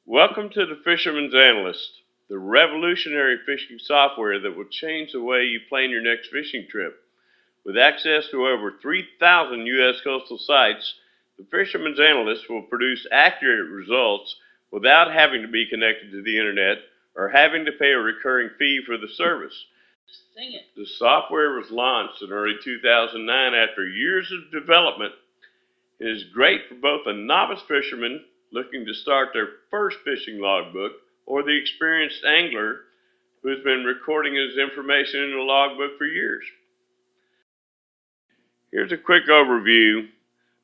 Welcome to the Fisherman's Analyst, the revolutionary fishing software that will change the way you plan your next fishing trip. With access to over 3,000 U.S. coastal sites, the Fisherman's Analyst will produce accurate results without having to be connected to the internet or having to pay a recurring fee for the service. The software was launched in early 2009 after years of development. It is great for both a novice fisherman looking to start their first fishing logbook or the experienced angler who has been recording his information in a logbook for years. Here's a quick overview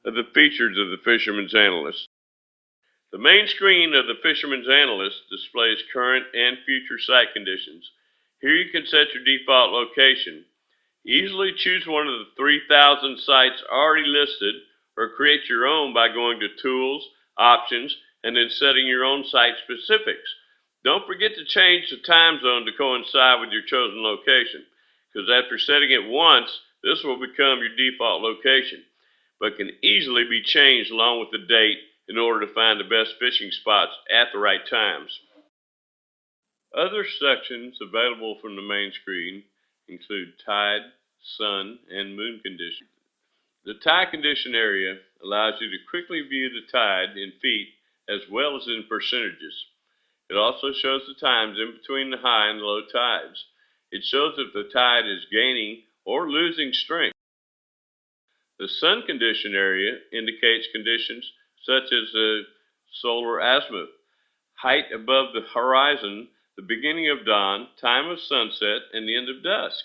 of the features of the Fisherman's Analyst. The main screen of the Fisherman's Analyst displays current and future site conditions. Here you can set your default location. Easily choose one of the 3,000 sites already listed or create your own by going to Tools, Options, and then setting your own site specifics. Don't forget to change the time zone to coincide with your chosen location, because after setting it once, this will become your default location, but can easily be changed along with the date in order to find the best fishing spots at the right times. Other sections available from the main screen include tide, sun, and moon conditions. The tide condition area allows you to quickly view the tide in feet as well as in percentages. It also shows the times in between the high and low tides. It shows if the tide is gaining or losing strength. The sun condition area indicates conditions such as the solar azimuth, height above the horizon, the beginning of dawn, time of sunset, and the end of dusk.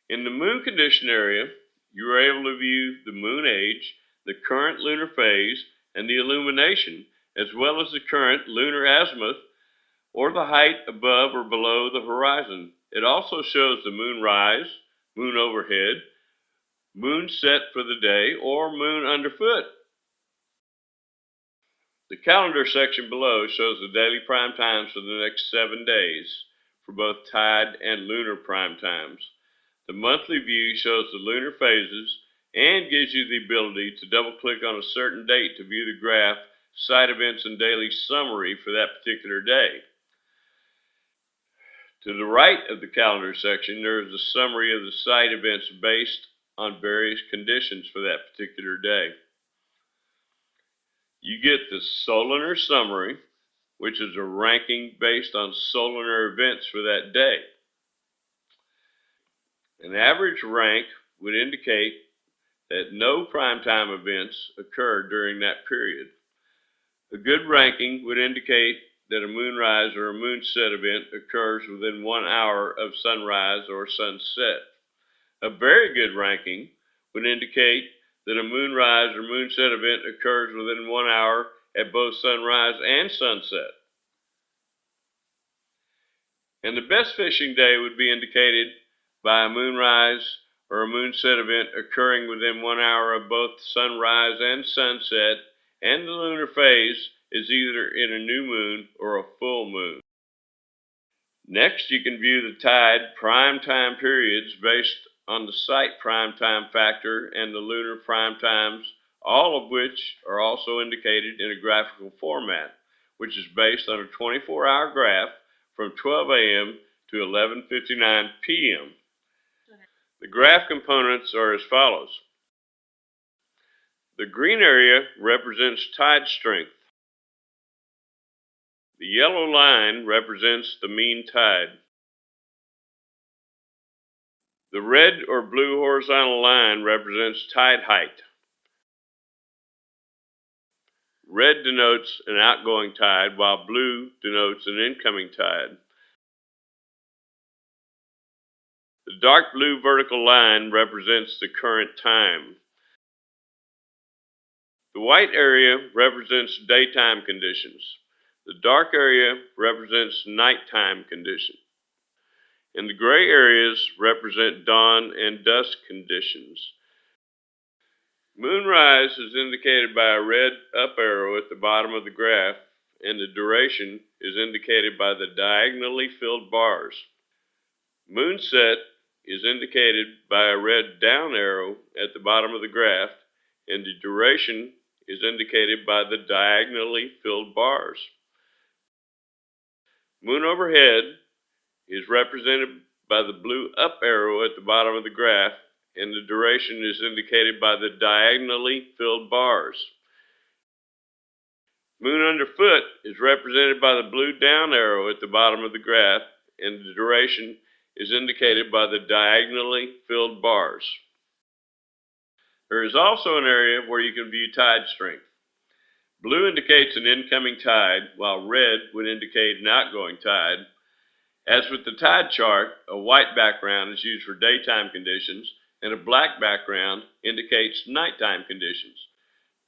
In the moon condition area, you are able to view the moon age, the current lunar phase, and the illumination, as well as the current lunar azimuth, or the height above or below the horizon. It also shows the moon rise, moon overhead, moon set for the day, or moon underfoot. The calendar section below shows the daily prime times for the next 7 days for both tide and lunar prime times. The monthly view shows the lunar phases and gives you the ability to double-click on a certain date to view the graph, site events, and daily summary for that particular day. To the right of the calendar section, there is a summary of the site events based on various conditions for that particular day. You get the Solunar Summary, which is a ranking based on solunar events for that day. An average rank would indicate that no primetime events occurred during that period. A good ranking would indicate that a moonrise or a moonset event occurs within 1 hour of sunrise or sunset. A very good ranking would indicate that a moonrise or moonset event occurs within 1 hour at both sunrise and sunset. And the best fishing day would be indicated by a moonrise or a moonset event occurring within 1 hour of both sunrise and sunset, and the lunar phase is either in a new moon or a full moon. Next, you can view the tide prime time periods based on the site prime time factor and the lunar prime times, all of which are also indicated in a graphical format, which is based on a 24-hour graph from 12 a.m. to 11:59 p.m. The graph components are as follows. The green area represents tide strength. The yellow line represents the mean tide. The red or blue horizontal line represents tide height. Red denotes an outgoing tide, while blue denotes an incoming tide. The dark blue vertical line represents the current time. The white area represents daytime conditions. The dark area represents nighttime conditions. And the gray areas represent dawn and dusk conditions. Moonrise is indicated by a red up arrow at the bottom of the graph, and the duration is indicated by the diagonally filled bars. Moonset is indicated by a red down arrow at the bottom of the graph, and the duration is indicated by the diagonally filled bars. Moon overhead is represented by the blue up arrow at the bottom of the graph, and the duration is indicated by the diagonally filled bars. Moon underfoot is represented by the blue down arrow at the bottom of the graph, and the duration is indicated by the diagonally filled bars. There is also an area where you can view tide strength. Blue indicates an incoming tide, while red would indicate an outgoing tide. As with the tide chart, a white background is used for daytime conditions, and a black background indicates nighttime conditions.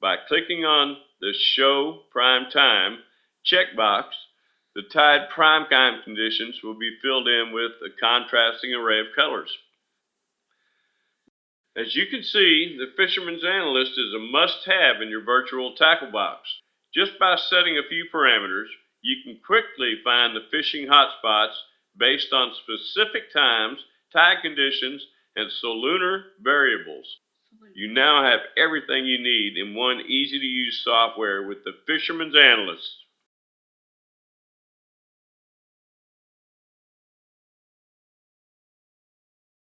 By clicking on the Show Prime Time checkbox, the tide prime time conditions will be filled in with a contrasting array of colors. As you can see, the Fisherman's Analyst is a must-have in your virtual tackle box. Just by setting a few parameters, you can quickly find the fishing hotspots based on specific times, tide conditions, and solunar variables. You now have everything you need in one easy-to-use software with the Fisherman's Analyst.